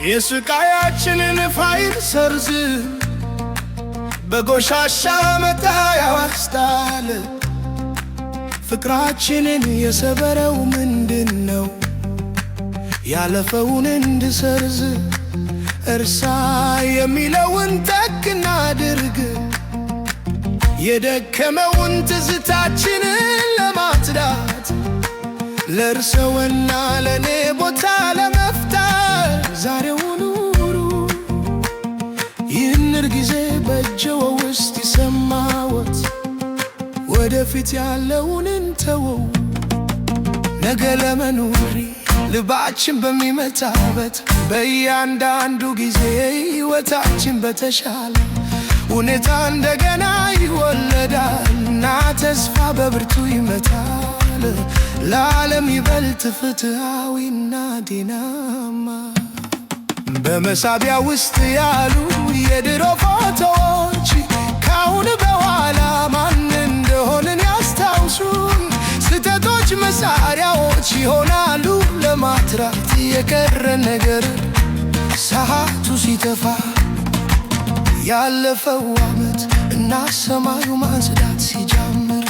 የስቃያችንን ፋይል ሰርዝ በጎሻሻ መታያው አስጣለ። ፍቅራችንን የሰበረው ምንድነው? ያለፈውን እንድሰርዝ እርሳ የሚለውን ተክና አድርግ። የደከመውን ትዝታችንን ለማጽዳት ለእርሰውና ለኔ ቦታ ለመፍታት ዛሬውኑ ይህን ጊዜ በእጅዎ ውስጥ ይሰማዎት። ወደፊት ያለውን እንተወው። ነገ ለመኖሪ ልባችን በሚመታበት በእያንዳንዱ ጊዜ ሕይወታችን በተሻለ ሁኔታ እንደገና ይወለዳል እና ተስፋ በብርቱ ይመታል። ለዓለም ይበልጥ ፍትሃዊና ጤናማ። በመሳቢያ ውስጥ ያሉ የድሮ ፎቶዎች ካሁን በኋላ ማን እንደሆንን ያስታውሱን። ስህተቶች መሳሪያዎች ይሆናሉ ለማትራት የቀረ ነገር ሰዓቱ ሲተፋ። ያለፈው ዓመት እና ሰማዩ ማጽዳት ሲጀምር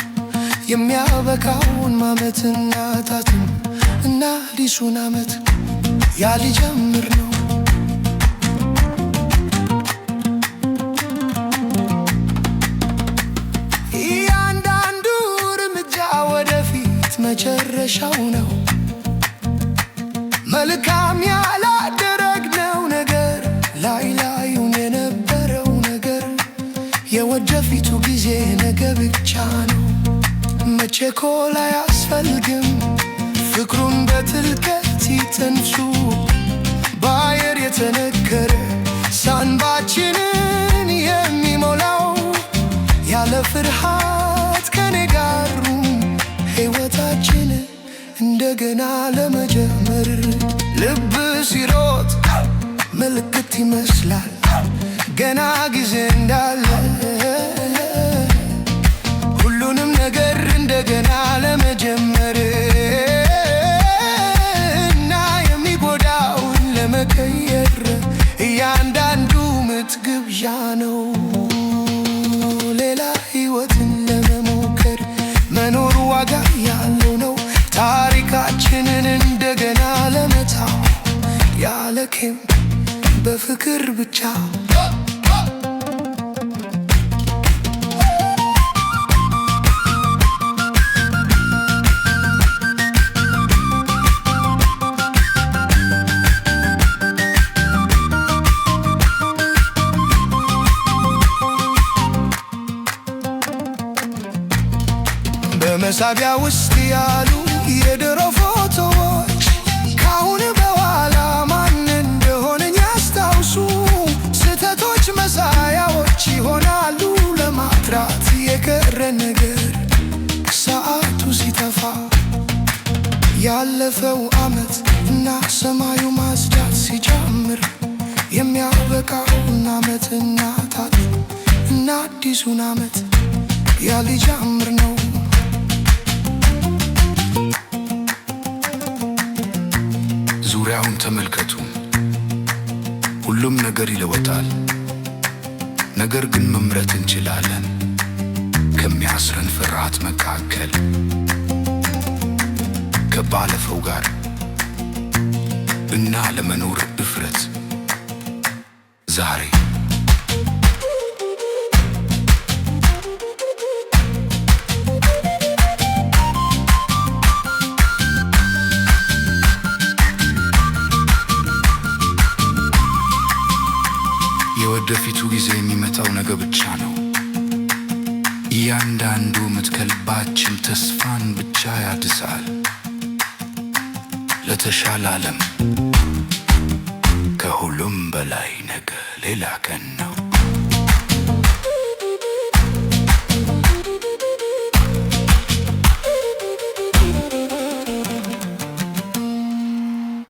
የሚያበቃውን ዓመትና ታትም እና አዲሱን ዓመት ያ ሊጀምር ነው። እያንዳንዱ እርምጃ ወደፊት መጨረሻው ነው። መልካም ያላደረግነው ነገር ላይ ላዩን የነበረው ነገር የወደፊቱ ጊዜ ነገ ብቻ ነው። መቸኮል አያስፈልግም። ፍቅሩን በጥልቀት ይተንሱ። በአየር የተነከረ ሳንባችንን የሚሞላው ያለ ፍርሃት ከኔ ጋሩ ሕይወታችን እንደገና ለመጀመር ልብ ሲሮጥ ምልክት ይመስላል ገና ጊዜ እንዳለ ሁሉንም ነገር እንደገና ለመጀመር እና የሚጎዳውን ለመቀየር እያንዳንዱ ምት ግብዣ ነው። ሌላ ሕይወትን ለመሞከር መኖር ዋጋ ያለው ነው። ታሪካችንን እንደገና ለመጻፍ ያለ ኬም በፍቅር ብቻ በመሳቢያ ውስጥ ያሉ የድሮ ፎቶዎች ካሁን በኋላ ማን እንደሆነኝ ያስታውሱ። ስህተቶች መሳያዎች ይሆናሉ ለማትራት የቀረ ነገር ሰዓቱ ሲተፋ። ያለፈው ዓመት እና ሰማዩ ማጽዳት ሲጀምር የሚያበቃውን ዓመትና ታት እና አዲሱን ዓመት ያ ሊጀምር ነው። ዙሪያውን ተመልከቱ። ሁሉም ነገር ይለወጣል። ነገር ግን መምረጥ እንችላለን። ከሚያስረን ፍርሃት መካከል ከባለፈው ጋር እና ለመኖር ድፍረት ዛሬ የወደፊቱ ጊዜ የሚመጣው ነገ ብቻ ነው። እያንዳንዱ ምት ከልባችን ተስፋን ብቻ ያድሳል። ለተሻለ ዓለም ከሁሉም በላይ ነገ ሌላ ቀን ነው።